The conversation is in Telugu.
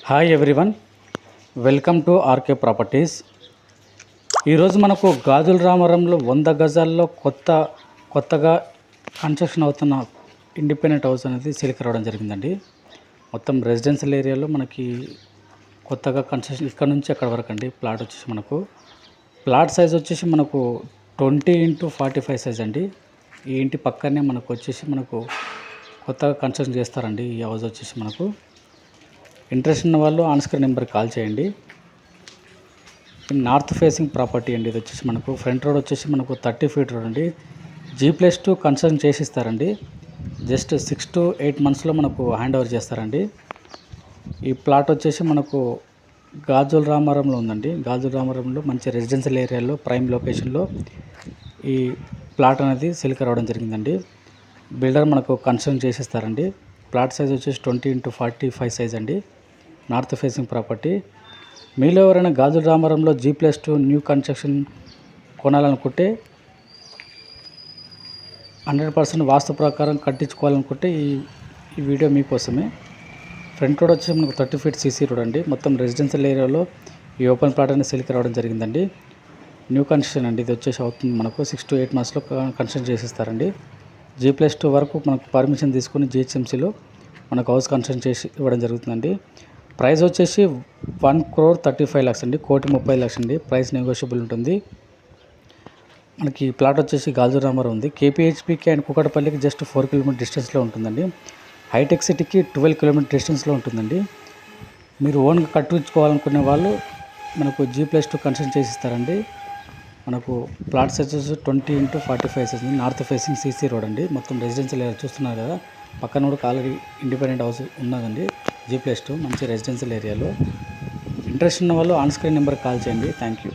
Hi everyone, welcome to RK Properties. ఈరోజు మనకు గాజుల రామవరంలో 100 గజాల్లో కొత్తగా కన్స్ట్రక్షన్ అవుతున్న ఇండిపెండెంట్ హౌస్ అనేది సేల్కి రావడం జరిగిందండి. మొత్తం రెసిడెన్షియల్ ఏరియాలో మనకి కొత్తగా కన్స్ట్రక్షన్ ఇక్కడ నుంచి అక్కడ వరకు అండి. ప్లాట్ వచ్చేసి మనకు ప్లాట్ సైజ్ వచ్చేసి మనకు 20x45 సైజ్ అండి. ఈ ఇంటి పక్కనే మనకు వచ్చేసి మనకు కొత్తగా కన్స్ట్రక్షన్ చేస్తారండి. ఈ హౌస్ వచ్చేసి మనకు ఇంట్రెస్ట్ ఉన్న వాళ్ళు ఆన్ స్క్రీన్ నెంబర్కి కాల్ చేయండి. నార్త్ ఫేసింగ్ ప్రాపర్టీ అండి. ఇది వచ్చేసి మనకు ఫ్రంట్ రోడ్ వచ్చేసి మనకు 30 ఫీట్ రోడ్ అండి. G+2 కన్స్ట్రక్షన్ చేసి ఇస్తారండి. జస్ట్ 6 to 8 monthsలో మనకు హ్యాండ్ ఓవర్ చేస్తారండి. ఈ ప్లాట్ వచ్చేసి మనకు గాజుల రామవరంలో ఉందండి. గాజుల రామవరంలో మంచి రెసిడెన్షియల్ ఏరియాలో ప్రైమ్ లొకేషన్లో ఈ ప్లాట్ అనేది సేల్కి రావడం జరిగిందండి. బిల్డర్ మనకు కన్స్ట్రక్షన్ చేసిస్తారండి. ప్లాట్ సైజ్ వచ్చేసి 20x45 సైజ్ అండి. North facing property. మీలో ఎవరైనా గాజుల రామవరంలో G+2 న్యూ కన్స్ట్రక్షన్ కొనాలనుకుంటే 100% వాస్తు ప్రకారం కట్టించుకోవాలనుకుంటే ఈ వీడియో మీకోసమే. ఫ్రంట్ రోడ్ వచ్చేసి మనకు 30 feet CC రోడ్ అండి. మొత్తం రెసిడెన్షియల్ ఏరియాలో ఈ ఓపెన్ ప్లాట్ అనేది సేల్కి రావడం జరిగిందండి. న్యూ కన్స్ట్రక్షన్ అండి. ఇది వచ్చేసి అవుతుంది మనకు 6 to 8 monthsలో కన్స్ట్రక్షన్ చేసిస్తారండి. G+2 వరకు మనకు పర్మిషన్ తీసుకొని GHMCలో మనకు హౌస్ కన్స్ట్రక్షన్ చేసి ఇవ్వడం జరుగుతుందండి. ప్రైస్ వచ్చేసి 1,35 lakhs అండి. 1,30,00,000 అండి. ప్రైస్ నెగోషియబుల్ ఉంటుంది. మనకి ప్లాట్ వచ్చేసి గాజుల రామవరం ఉంది. KPHPకి అండ్ కూకట్పల్లికి జస్ట్ 4 km డిస్టెన్స్లో ఉంటుందండి. హైటెక్ సిటీకి 12 km డిస్టెన్స్లో ఉంటుందండి. మీరు ఓన్గా కట్టించుకోవాలనుకునే వాళ్ళు మనకు G+2 కన్స్ట్రక్షన్ చేసి ఇస్తారండి. మనకు plot size 20x45 size north facing CC road అండి. మొత్తం రెసిడెన్షియల్ ఏరియా చూస్తున్నారు కదా. పక్కన కూడా ఆల్రెడీ ఇండిపెండెంట్ హౌస్ ఉన్నదండి. G+2 మంచి రెసిడెన్షియల్ ఏరియాలో. ఇంట్రెస్ట్ ఉన్న వాళ్ళు ఆన్ స్క్రీన్ నెంబర్కి కాల్ చేయండి. Thank you.